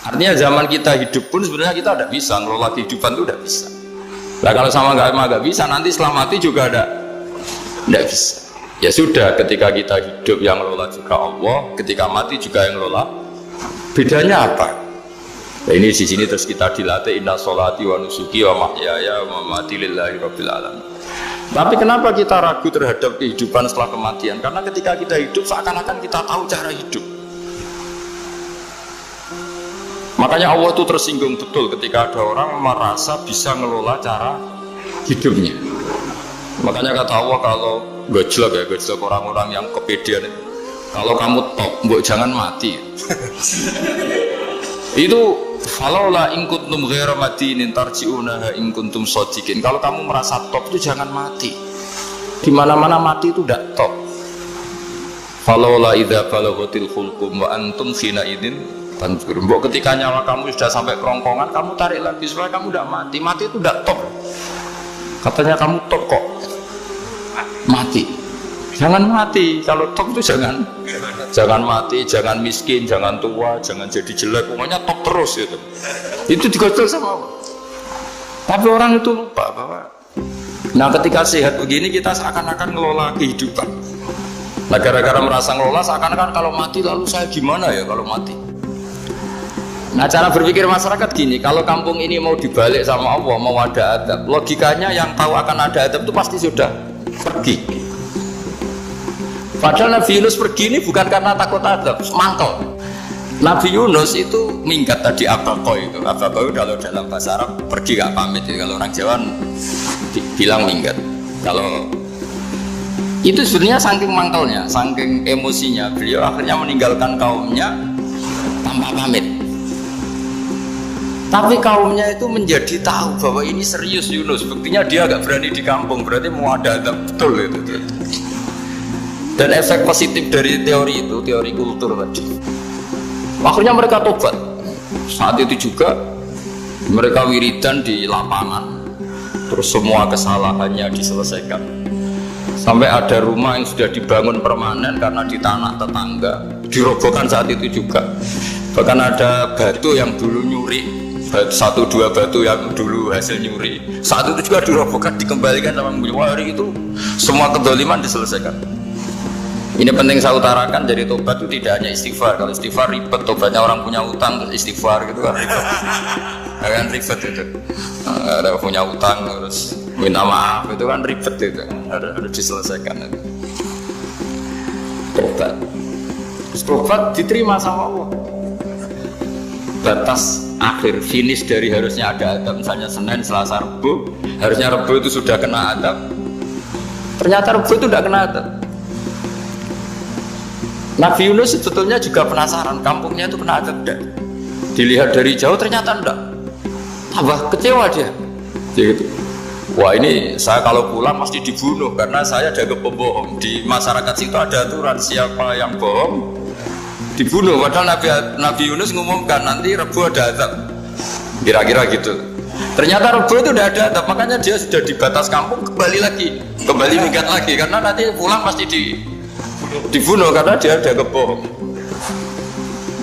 Artinya zaman kita hidup pun sebenarnya kita tidak bisa ngelola kehidupan itu, tidak bisa. Nah kalau sama nggak bisa, nanti setelah mati juga tidak bisa. Ya sudah, ketika kita hidup yang ngelola juga Allah, ketika mati juga yang ngelola. Bedanya apa? Nah, ini di sini terus kita dilatih inna sholati wa nusuki wa mahyaya wa mamati lillahi rabbil alamin. Tapi kenapa kita ragu terhadap kehidupan setelah kematian? Karena ketika kita hidup seakan-akan kita tahu cara hidup. Makanya Allah itu tersinggung betul ketika ada orang merasa bisa ngelola cara hidupnya. Makanya kata Allah, kalau gojlok orang-orang yang kepedean, kalau kamu top, mbok jangan mati. Itu falaula in kuntum ghaira madinin tarji'unaha in kuntum shadiqin. Kalau kamu merasa top itu jangan mati. Di mana-mana mati itu tidak top. Falaula idza balaghatil hulqum wa antum khina idin tanzur. Mbok ketika nyawa kamu sudah sampai kerongkongan, kamu tarik lagi supaya kamu tidak mati. Mati itu tidak top. Katanya kamu top kok mati. Jangan mati. Kalau top itu jangan mati, jangan miskin, jangan tua, jangan jadi jelek. Pokoknya top terus gitu. Itu digocol sama Allah. Tapi orang itu lupa bahwa nah ketika sehat begini kita seakan-akan ngelola kehidupan. Nah gara-gara merasa ngelola seakan-akan kalau mati lalu saya gimana ya kalau mati. Nah cara berpikir masyarakat gini, kalau kampung ini mau dibalik sama Allah, mau ada adab, logikanya yang tahu akan ada adab itu pasti sudah pergi. Padahal Nabi Yunus pergi ini bukan karena takut adab, mangkel. Nabi Yunus itu minggat tadi abaqo itu. Abaqo kalau dalam bahasa Arab pergi gak pamit ya. Kalau orang Jawa bilang minggat. Kalau itu sebenarnya saking mangkelnya, saking emosinya, beliau akhirnya meninggalkan kaumnya tanpa pamit. Tapi kaumnya itu menjadi tahu bahwa ini serius Yunus. Buktinya dia agak berani di kampung, berarti mau ada adab betul itu. Dan efek positif dari teori itu, teori kultur tadi, akhirnya mereka tobat. Saat itu juga mereka wiridan di lapangan, terus semua kesalahannya diselesaikan. Sampai ada rumah yang sudah dibangun permanen karena di tanah tetangga dirobohkan saat itu juga. Bahkan ada batu yang dulu nyuri, satu dua batu yang dulu hasil nyuri, saat itu juga dirobohkan, dikembalikan sama hari itu semua kedoliman diselesaikan. Ini penting saya utarakan, jadi tobat itu tidak hanya istighfar. Kalau istighfar ribet, tobatnya orang punya utang terus istighfar gitu kan ribet. Kan ribet itu. Ada punya utang terus minta maaf itu kan ribet itu. Harus diselesaikan itu. Tobat diterima sama Allah. Batas akhir finish dari harusnya ada adab, misalnya Senin, Selasa, Rabu, harusnya Rabu itu sudah kena adab. Ternyata Rabu itu tidak kena adab. Nabi Yunus sebetulnya juga penasaran, kampungnya itu kena adab enggak? Dilihat dari jauh ternyata enggak. Tambah kecewa dia. Gitu. Wah ini saya kalau pulang pasti dibunuh karena saya jaga pembohong. Di masyarakat situ ada aturan siapa yang bohong dibunuh. Padahal Nabi Yunus ngumumkan nanti Rebu ada adab. Kira-kira gitu. Ternyata Rebu itu udah ada adab, makanya dia sudah di batas kampung kembali minggat lagi karena nanti pulang pasti dibunuh karena dia ada kebohong.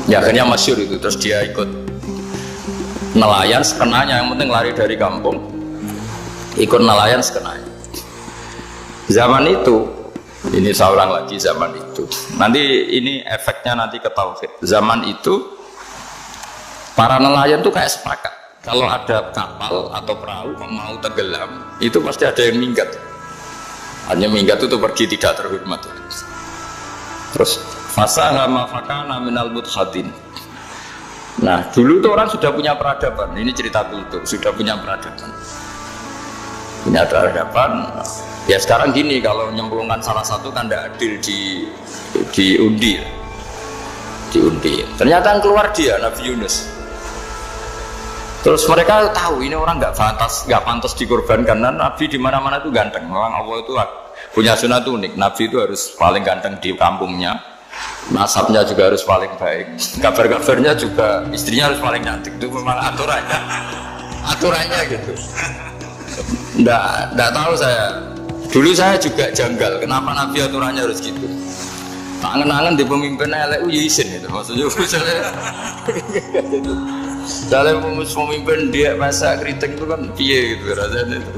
Ya akhirnya masyhur itu, terus dia ikut nelayan sekenanya, yang penting lari dari kampung, ikut nelayan sekenanya. Zaman itu, ini saya ulang lagi, zaman itu nanti ini efeknya nanti ke tauhid. Zaman itu para nelayan tuh kayak sepakat kalau ada kapal atau perahu mau tenggelam itu pasti ada yang minggat. Hanya minggat itu pergi tidak terhormat. Terus fasahama fakana minal mudkhadin. Nah dulu tuh orang sudah punya peradaban. Ini cerita kultur, sudah punya peradaban. Punya peradaban. Ya sekarang gini, kalau nyemplungkan salah satu kan tidak adil diundi. Ternyata yang keluar dia Nabi Yunus. Terus mereka tahu ini orang nggak pantas dikorbankan karena Nabi di mana-mana itu ganteng. Memang Allah itu punya sunat unik. Nabi itu harus paling ganteng di kampungnya, nasabnya juga harus paling baik, kabar-kabarnya juga istrinya harus paling cantik. Itu memang aturannya gitu. Nggak tahu saya. Dulu saya juga janggal kenapa Nabi aturannya harus gitu. Tak angen-angen di pemimpin elek ya isin itu maksudnya. Misalnya pemimpin dia masa kritik itu kan piye gitu rasanya itu.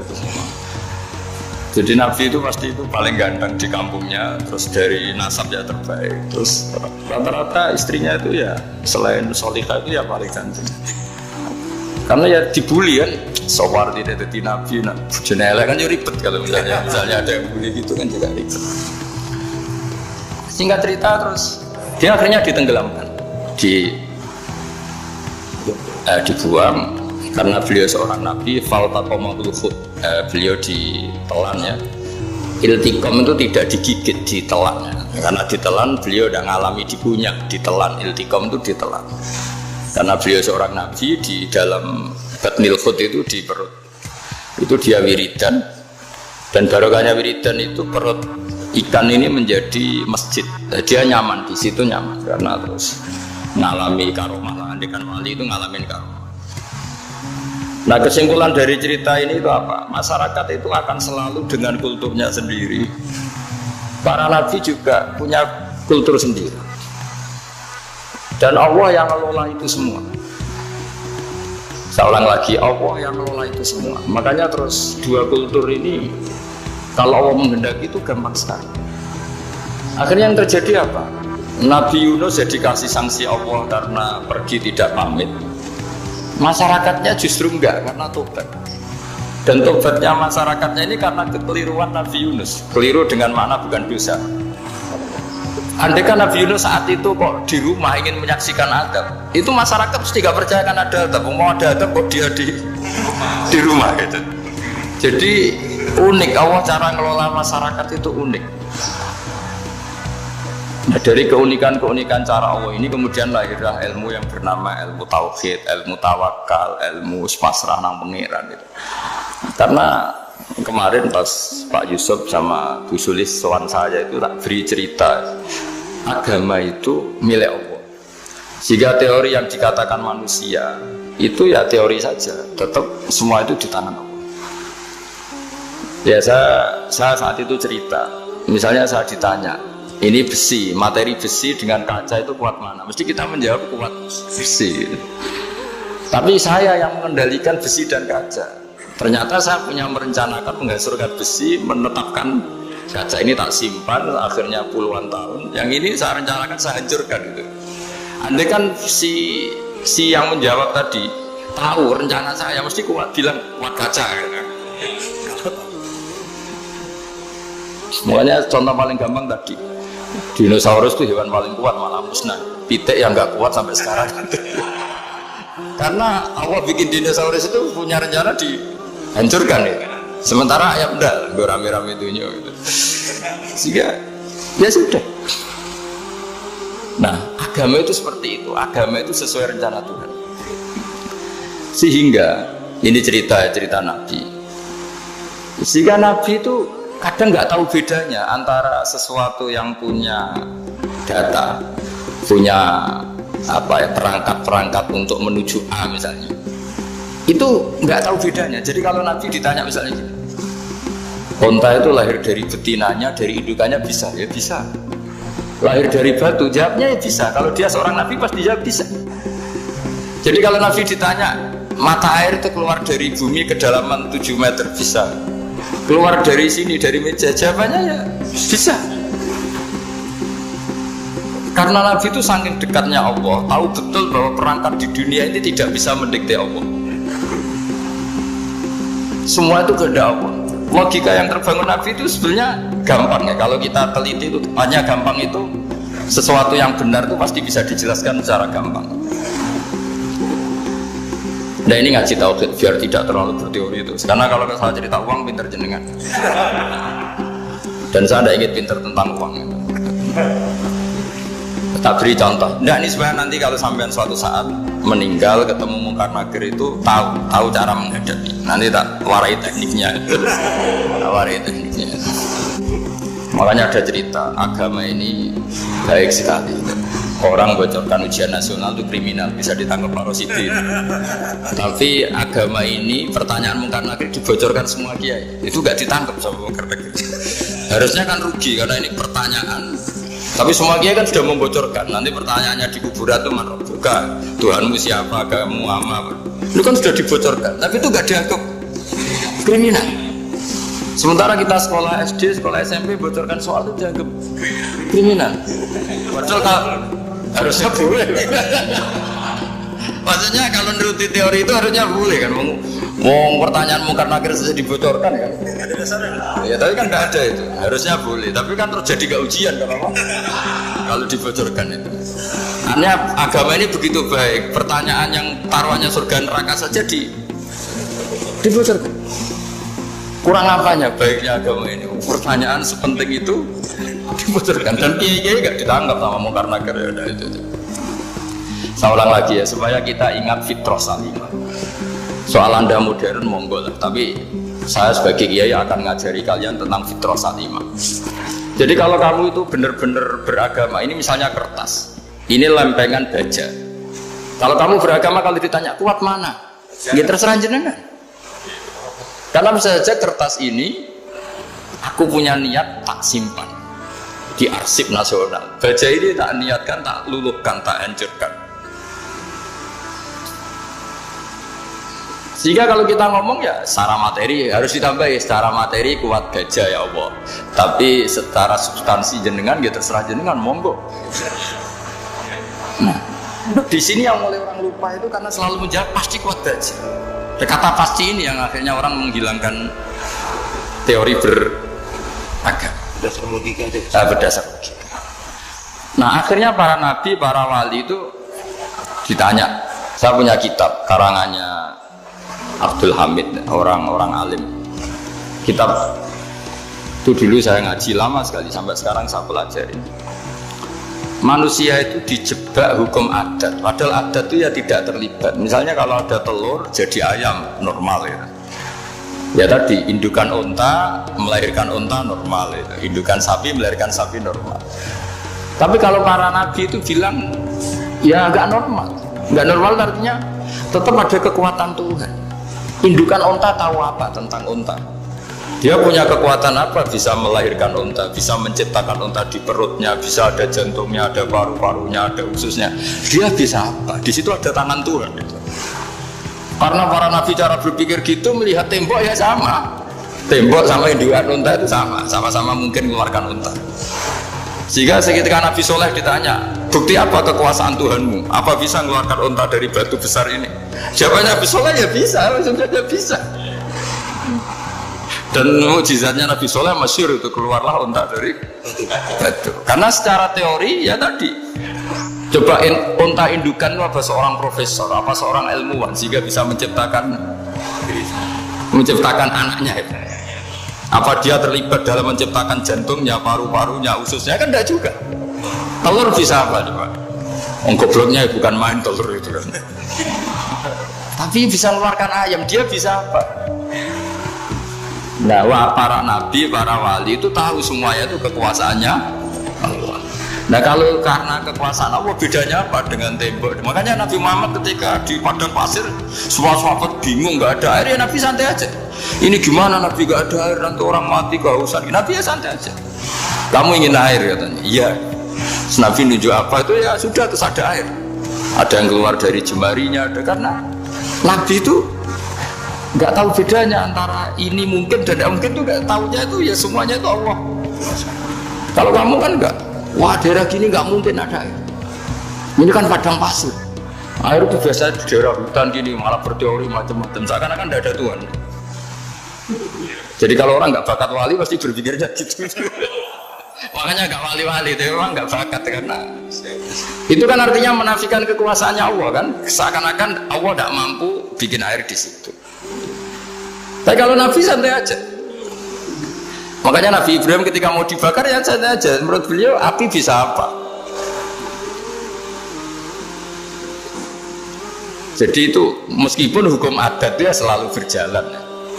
Jadi Nabi itu pasti itu paling ganteng di kampungnya, terus dari nasab ya terbaik, terus rata-rata istrinya itu ya selain solihah itu ya paling ganteng. Karena ya dibully kan, sowar tidak jadi Nabi, nak jenela kan jadi ribet kalau misalnya ada yang bully gitu kan juga ribet. Singkat cerita terus dia akhirnya ditenggelamkan, dibuang. Karena beliau seorang nabi, faltaqamahul khut, beliau ditelan ya. Iltiqam itu tidak digigit, ditelan ya. Karena ditelan beliau udah ngalami dibunyak, ditelan. Iltiqam itu ditelan. Karena beliau seorang nabi, di dalam batnil khut itu di perut. Itu dia wiridan, dan barokahnya wiridan itu perut ikan ini menjadi masjid. Dia nyaman di situ, nyaman karena terus ngalami karomah lah. Andekan wali itu ngalamin karomah. Nah, kesimpulan dari cerita ini itu apa? Masyarakat itu akan selalu dengan kulturnya sendiri. Para nabi juga punya kultur sendiri. Dan Allah yang ngelola itu semua. Saya ulang lagi, Allah yang ngelola itu semua. Makanya terus dua kultur ini kalau Allah menghendaki itu gampang sekali. Akhirnya yang terjadi apa? Nabi Yunus jadi kasih sanksi Allah karena pergi tidak pamit. Masyarakatnya justru enggak karena tobat. Dan tobatnya masyarakatnya ini karena kekeliruan Nabi Yunus. Keliru dengan makna bukan dosa. Andai kan Nabi Yunus saat itu kok di rumah ingin menyaksikan adab, itu masyarakat pasti gak percaya kan ada adab. Mau ada adab kok dia di rumah gitu. Jadi unik, Allah cara ngelola masyarakat itu unik. Nah, dari keunikan-keunikan cara Allah ini kemudian lahirlah ilmu yang bernama ilmu tauhid, ilmu tawakal, ilmu pasrah nang pangeran itu. Karena kemarin pas Pak Yusuf sama Bu Sulis sowan saya itu tak beri cerita agama itu milik Allah. Jika teori yang dikatakan manusia itu ya teori saja, tetap semua itu di tangan Allah. Ya saya saat itu cerita, misalnya saya ditanya, ini besi, materi besi dengan kaca itu kuat mana? Mesti kita menjawab kuat besi. Tapi saya yang mengendalikan besi dan kaca. Ternyata saya punya merencanakan menghasilkan besi, menetapkan kaca ini tak simpan, akhirnya puluhan tahun. Yang ini saya rencanakan, saya hancurkan itu. Andai kan si yang menjawab tadi tahu rencana saya, mesti kuat bilang kuat kaca. Kan? Semuanya contoh paling gampang tadi. Dinosaurus itu hewan paling kuat, malah musnah. Pitik yang nggak kuat sampai sekarang. Karena Allah bikin dinosaurus itu punya rencana dihancurkan ya. Sementara ayam enggak, gue rame-rame itunya gitu. Sehingga ya sudah. Nah, agama itu seperti itu. Agama itu sesuai rencana Tuhan. Sehingga ini cerita Nabi. Sehingga Nabi itu kadang nggak tahu bedanya antara sesuatu yang punya data, punya perangkat-perangkat untuk menuju A misalnya, itu nggak tahu bedanya. Jadi kalau Nabi ditanya misalnya gini, onta itu lahir dari betinanya, dari indukannya bisa, ya bisa. Lahir dari batu, jawabnya ya bisa. Kalau dia seorang Nabi pasti jawab bisa. Jadi kalau Nabi ditanya, mata air itu keluar dari bumi kedalaman 7 meter, bisa. Keluar dari sini, dari meja, jawabannya ya bisa. Karena Nabi itu saking dekatnya Allah, tahu betul bahwa perangkat di dunia ini tidak bisa mendikte Allah. Semua itu kehendak Allah. Logika yang terbangun Nabi itu sebenarnya gampang ya. Kalau kita teliti itu hanya gampang itu, sesuatu yang benar itu pasti bisa dijelaskan secara gampang. Nah ini ngaji tauhid biar tidak terlalu berteori itu. Karena kalau saya cerita uang pinter jenengan. Dan saya tidak ingin pinter tentang uang itu. Tak beri contoh. Nah ini sebenarnya nanti kalau sampean suatu saat meninggal ketemu mungkar nakir itu tahu cara menghadapi. Nanti tak warai tekniknya. Warai tekniknya. Makanya ada cerita agama ini baik sekali. Orang bocorkan ujian nasional itu kriminal, bisa ditangkap Pak Rosidin. Tapi agama ini pertanyaan mungkar nakir dibocorkan semua kiai. Itu gak ditangkap sama mungkar nakir. Harusnya kan rugi karena ini pertanyaan Tapi semua kiai kan sudah membocorkan. Nanti pertanyaannya di kuburan itu man rabbuka, Tuhanmu siapa, agamamu apa. Itu kan sudah dibocorkan. Tapi itu nggak dianggap kriminal. Sementara kita sekolah SD, sekolah SMP bocorkan soal itu dianggap kriminal. Padahal harusnya boleh. Maksudnya kalau menuruti teori itu harusnya boleh kan. Mau pertanyaan mungkar nakir saja dibocorkan kan? Ada dasarnya. Ya tapi kan nggak ada itu. Harusnya boleh. Tapi kan terjadi nggak ujian kalau dibocorkan itu. Artinya agama ini begitu baik. Pertanyaan yang taruhannya surga neraka saja dibocorkan. Kurang apanya baiknya agama ini? Pertanyaan sepenting itu dibocorkan dan kiai-kiai nggak ditangkap sama mungkar nakir ya udah itu. Saya ulang lagi ya supaya kita ingat fitrah salimah. Soal Anda modern monggo lah, tapi saya sebagai kiai akan ngajari kalian tentang fitrah salimah. Jadi kalau kamu itu benar-benar beragama, ini misalnya kertas, ini lempengan baja. Kalau kamu beragama kalau ditanya kuat mana, ya terserah jenengan. Karena bisa saja kertas ini aku punya niat tak simpan di arsip nasional. Baja ini tak niatkan, tak luluhkan, tak hancurkan. Sehingga kalau kita ngomong ya secara materi harus ditambah ya, secara materi kuat gajah ya Allah. Tapi secara substansi jenengan ya terserah jenengan monggo. Nah, di sini yang mulai orang lupa itu karena selalu menjawab pasti kuat gajah. Kata pasti ini yang akhirnya orang menghilangkan teori beragama. Berdasar logika itu. Berdasar logika. Nah akhirnya para nabi, para wali itu ditanya. Saya punya kitab karangannya Abdul Hamid, orang-orang alim. Kitab itu dulu saya ngaji lama sekali, sampai sekarang saya pelajari. Manusia itu dijebak hukum adat, padahal adat itu ya tidak terlibat. Misalnya kalau ada telur jadi ayam normal ya. Ya tadi indukan unta melahirkan unta normal itu, indukan sapi melahirkan sapi normal. Tapi kalau para nabi itu bilang ya nggak normal. Nggak normal artinya tetap ada kekuatan Tuhan. Indukan unta tahu apa tentang unta? Dia punya kekuatan apa? Bisa melahirkan unta, bisa menciptakan unta di perutnya, bisa ada jantungnya, ada paru-parunya, ada ususnya. Dia bisa apa? Di situ ada tangan Tuhan. Karena para nabi cara berpikir gitu melihat tembok ya sama. Tembok sama indukan unta itu sama, sama-sama mungkin mengeluarkan unta. Sehingga ketika Nabi Soleh ditanya, bukti apa kekuasaan Tuhanmu? Apa bisa mengeluarkan unta dari batu besar ini? Jawabannya Nabi Soleh ya bisa, sebenarnya bisa. Dan mukjizatnya Nabi Soleh masyhur itu keluarlah unta dari batu. Karena secara teori ya tadi, coba unta indukan itu apa seorang profesor, apa seorang ilmuwan sehingga bisa menciptakan anaknya itu. Apa dia terlibat dalam menciptakan jantungnya, paru-parunya, ususnya? Kan enggak juga. Telur bisa apa coba? Gobloknya bukan main telur itu kan. Tapi bisa mengeluarkan ayam, dia bisa apa? Nah, para nabi, para wali itu tahu semuanya itu kekuasaannya Allah. Nah, kalau karena kekuasaan Allah bedanya apa dengan tembok? Makanya Nabi Muhammad ketika di padang pasir, semua sahabat bingung, nggak ada air, ya Nabi santai aja. Ini gimana Nabi nggak ada air, nanti orang mati kehausan. Nabi ya santai aja. Kamu ingin air katanya? Iya. Nabi nunjuk apa itu ya sudah terus ada air. Ada yang keluar dari jemarinya, ada karena Nabi itu nggak tahu bedanya antara ini mungkin dan tidak mungkin itu nggak tahunya itu ya semuanya itu Allah. Kalau kamu kan nggak, wah daerah gini nggak mungkin ada air. Ini kan padang pasir. Air itu biasa di daerah hutan gini malah berteori macam-macam. Seakan-akan tidak ada Tuhan. Jadi kalau orang nggak bakat wali pasti berpikirnya gitu. Makanya nggak wali-wali itu orang nggak bakat karena itu kan artinya menafikan kekuasaannya Allah kan. Seakan-akan Allah tidak mampu bikin air di situ. Tapi kalau Nabi santai aja. Makanya Nabi Ibrahim ketika mau dibakar ya santai aja. Menurut beliau api bisa apa? Jadi itu meskipun hukum adat dia selalu berjalan.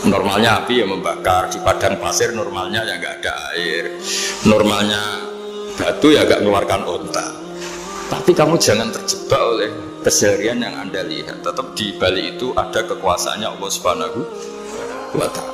Normalnya api yang membakar di padang pasir, normalnya ya nggak ada air, normalnya batu ya nggak mengeluarkan unta. Tapi kamu jangan terjebak oleh keseharian yang Anda lihat. Tetap di balik itu ada kekuasaannya Allah Subhanahu wa Ta'ala.